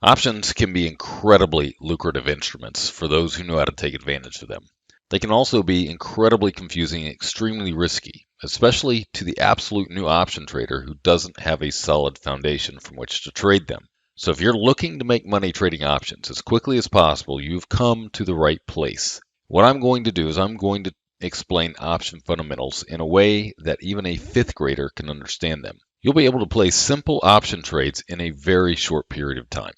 Options can be incredibly lucrative instruments for those who know how to take advantage of them. They can also be incredibly confusing and extremely risky, especially to the absolute new option trader who doesn't have a solid foundation from which to trade them. So if you're looking to make money trading options as quickly as possible, you've come to the right place. What I'm going to do is I'm going to explain option fundamentals in a way that even a fifth grader can understand them. You'll be able to play simple option trades in a very short period of time.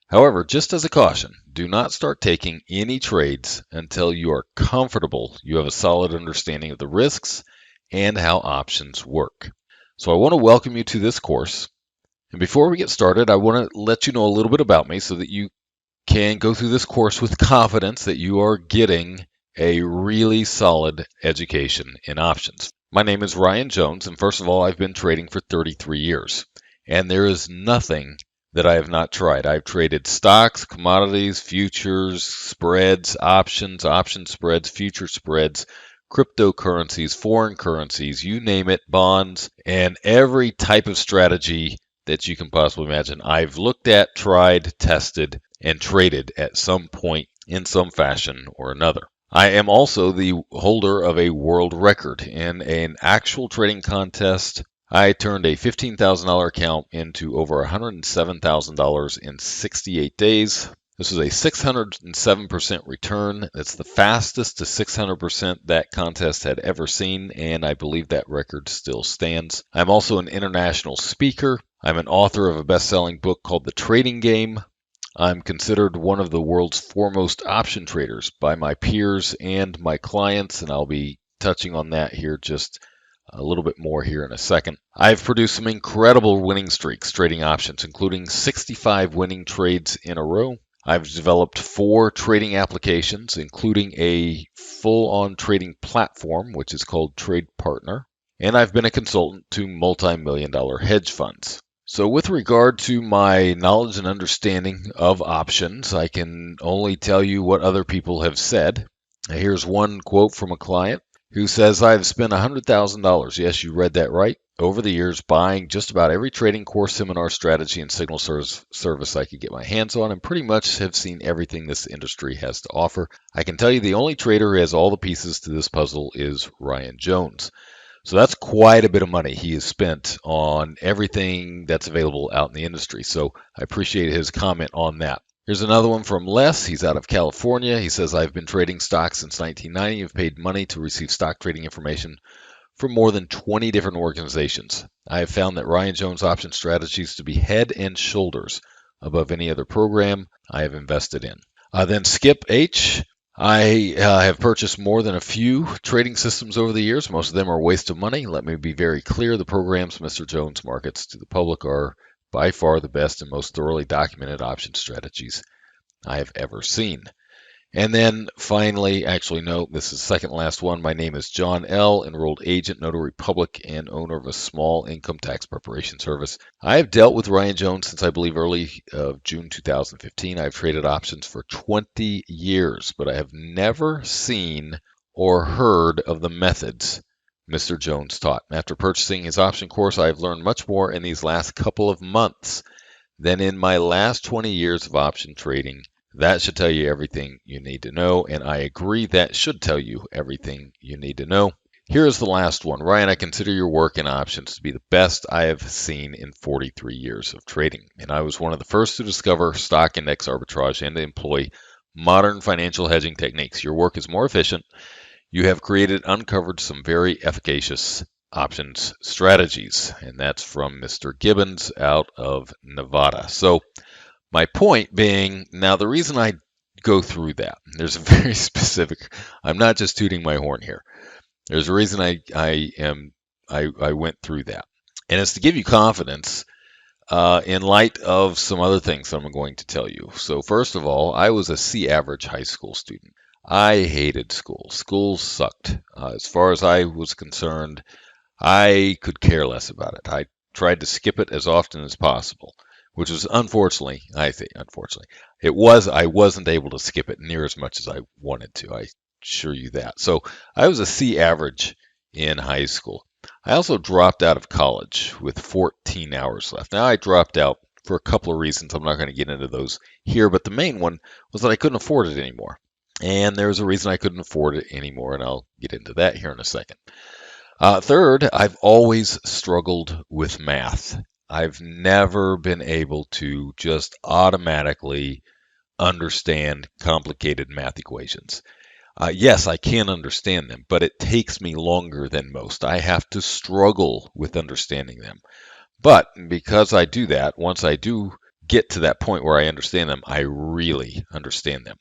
However, just as a caution, do not start taking any trades until you are comfortable you have a solid understanding of the risks and how options work. So I want to welcome you to this course. And before we get started, I want to let you know a little bit about me so that you can go through this course with confidence that you are getting a really solid education in options. My name is Ryan Jones, and first of all, I've been trading for 33 years, and there is nothing that I have not tried. I've traded stocks, commodities, futures, spreads, options, option spreads, future spreads, cryptocurrencies, foreign currencies, you name it, bonds, and every type of strategy that you can possibly imagine. I've looked at, tried, tested, and traded at some point in some fashion or another. I am also the holder of a world record in an actual trading contest. I turned a $15,000 account into over $107,000 in 68 days. This was a 607% return. That's the fastest to 600% that contest had ever seen, and I believe that record still stands. I'm also an international speaker. I'm an author of a best-selling book called The Trading Game. I'm considered one of the world's foremost option traders by my peers and my clients, and I'll be touching on that here just a little bit more here in a second. I've produced some incredible winning streaks trading options, including 65 winning trades in a row. I've developed 4 trading applications, including a full-on trading platform, which is called Trade Partner. And I've been a consultant to multi-million-dollar hedge funds. So with regard to my knowledge and understanding of options, I can only tell you what other people have said. Here's one quote from a client who says, I've spent $100,000, yes, you read that right, over the years buying just about every trading course, seminar, strategy, and signal service I could get my hands on, and pretty much have seen everything this industry has to offer. I can tell you the only trader who has all the pieces to this puzzle is Ryan Jones. So that's quite a bit of money he has spent on everything that's available out in the industry. So I appreciate his comment on that. Here's another one from Les. He's out of California. He says, I've been trading stocks since 1990. I've paid money to receive stock trading information from more than 20 different organizations. I have found that Ryan Jones option strategies to be head and shoulders above any other program I have invested in. Then Skip H. I have purchased more than a few trading systems over the years. Most of them are a waste of money. Let me be very clear. The programs Mr. Jones markets to the public are by far the best and most thoroughly documented option strategies I have ever seen. And then finally, actually, no, this is the second last one. My name is John L., enrolled agent, notary public, and owner of a small income tax preparation service. I have dealt with Ryan Jones since I believe early June 2015. I've traded options for 20 years, but I have never seen or heard of the methods Mr. Jones taught. After purchasing his option course, I have learned much more in these last couple of months than in my last 20 years of option trading. That should tell you everything you need to know, and I agree that should tell you everything you need to know. Here is the last one. Ryan, I consider your work in options to be the best I have seen in 43 years of trading, and I was one of the first to discover stock index arbitrage and to employ modern financial hedging techniques. Your work is more efficient. You have created and uncovered some very efficacious options strategies, and that's from Mr. Gibbons out of Nevada. So my point being, now the reason I go through that, there's a very specific, I'm not just tooting my horn here. There's a reason I went through that. And it's to give you confidence in light of some other things I'm going to tell you. So first of all, I was a C average high school student. I hated school. School sucked. As far as I was concerned, I could care less about it. I tried to skip it as often as possible, which was unfortunately, I wasn't able to skip it near as much as I wanted to. I assure you that. So I was a C average in high school. I also dropped out of college with 14 hours left. Now I dropped out for a couple of reasons. I'm not going to get into those here, but the main one was that I couldn't afford it anymore. And there's a reason I couldn't afford it anymore, and I'll get into that here in a second. Third, I've always struggled with math. I've never been able to just automatically understand complicated math equations. Yes, I can understand them, but it takes me longer than most. I have to struggle with understanding them. But because I do that, once I do get to that point where I understand them, I really understand them.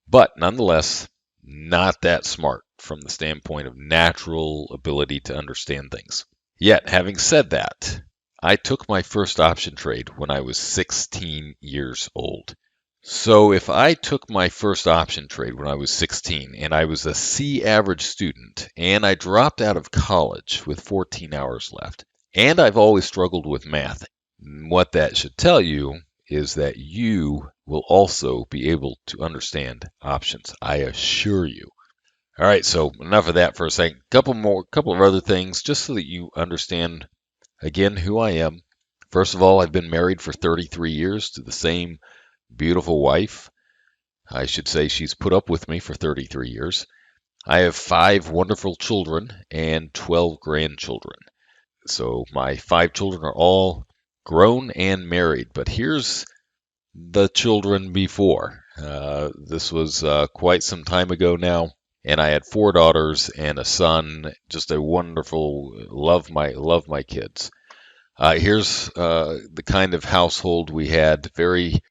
But nonetheless, not that smart from the standpoint of natural ability to understand things. Yet, having said that, I took my first option trade when I was 16 years old. So if I took my first option trade when I was 16 and I was a C average student and I dropped out of college with 14 hours left, and I've always struggled with math, what that should tell you is that you will also be able to understand options. I assure you. All right, so enough of that for a second. Couple of other things, just so that you understand again who I am. First of all, I've been married for 33 years to the same beautiful wife. I should say she's put up with me for 33 years. I have 5 wonderful children and 12 grandchildren. So my 5 children are all grown and married. But here's the children before. This was quite some time ago now, and I had 4 daughters and a son. Just a wonderful, love my kids. Here's the kind of household we had. Very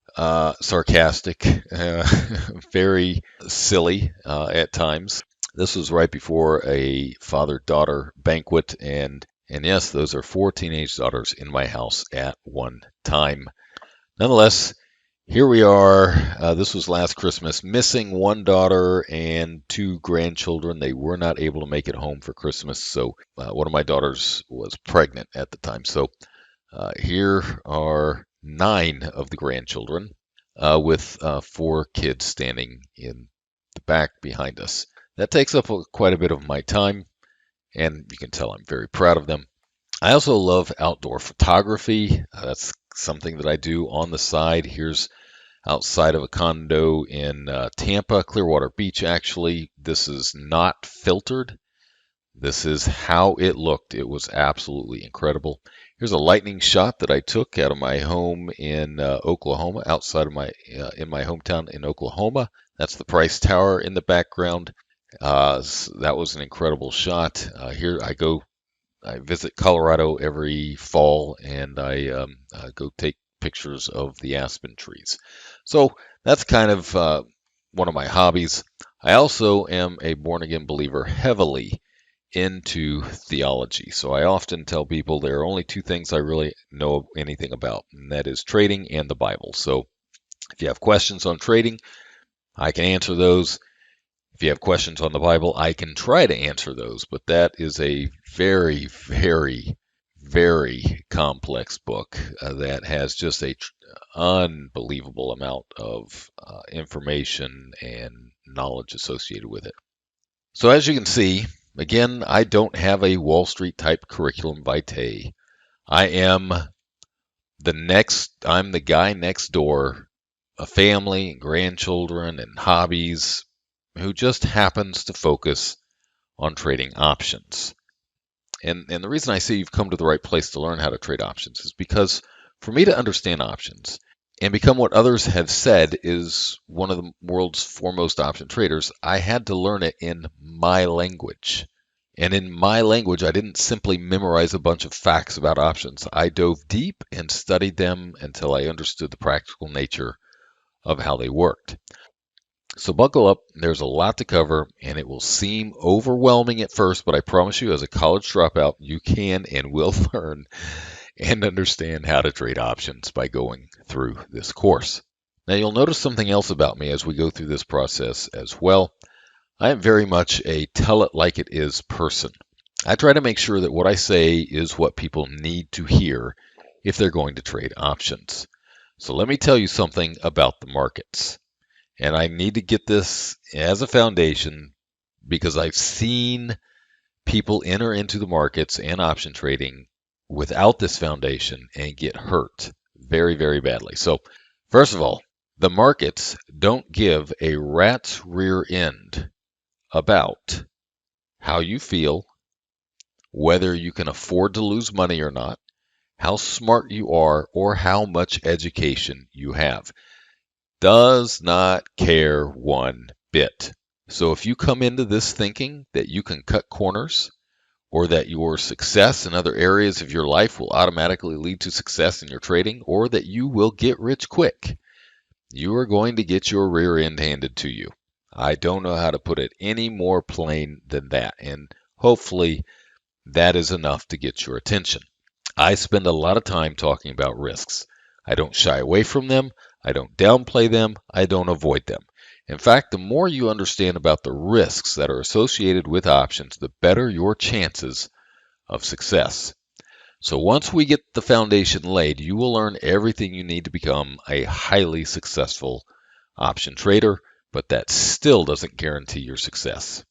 sarcastic, very silly at times. This was right before a father-daughter banquet, and yes, those are 4 teenage daughters in my house at one time. Nonetheless, here we are. This was last Christmas, missing 1 daughter and 2 grandchildren. They were not able to make it home for Christmas, so one of my daughters was pregnant at the time. So here are 9 of the grandchildren with 4 kids standing in the back behind us. That takes up quite a bit of my time, and you can tell I'm very proud of them. I also love outdoor photography. That's something that I do on the side. Here's outside of a condo in Tampa, Clearwater Beach, actually. This is not filtered. This is how it looked. It was absolutely incredible. Here's a lightning shot that I took out of my home in Oklahoma, outside of in my hometown in Oklahoma. That's the Price Tower in the background. So that was an incredible shot. Here I visit Colorado every fall, and I go take pictures of the aspen trees. So that's kind of one of my hobbies. I also am a born-again believer, heavily into theology. So I often tell people there are only 2 things I really know anything about, and that is trading and the Bible. So if you have questions on trading, I can answer those. If you have questions on the Bible, I can try to answer those, but that is a very, very, very complex book that has just a unbelievable amount of information and knowledge associated with it. So as you can see, again, I don't have a Wall Street type curriculum vitae. I'm the guy next door, a family, grandchildren, and hobbies, who just happens to focus on trading options. And the reason I say you've come to the right place to learn how to trade options is because for me to understand options and become what others have said is one of the world's foremost option traders, I had to learn it in my language. And in my language, I didn't simply memorize a bunch of facts about options. I dove deep and studied them until I understood the practical nature of how they worked. So buckle up, there's a lot to cover, and it will seem overwhelming at first, but I promise you, as a college dropout, you can and will learn and understand how to trade options by going through this course. Now, you'll notice something else about me as we go through this process as well. I am very much a tell it like it is person. I try to make sure that what I say is what people need to hear if they're going to trade options. So let me tell you something about the markets. And I need to get this as a foundation because I've seen people enter into the markets and option trading without this foundation and get hurt very, very badly. So, first of all, the markets don't give a rat's rear end about how you feel, whether you can afford to lose money or not, how smart you are, or how much education you have. Does not care one bit. So if you come into this thinking that you can cut corners, or that your success in other areas of your life will automatically lead to success in your trading, or that you will get rich quick, you are going to get your rear end handed to you. I don't know how to put it any more plain than that, and hopefully that is enough to get your attention. I spend a lot of time talking about risks. I don't shy away from them, I don't downplay them, I don't avoid them. In fact, the more you understand about the risks that are associated with options, the better your chances of success. So once we get the foundation laid, you will learn everything you need to become a highly successful option trader, but that still doesn't guarantee your success.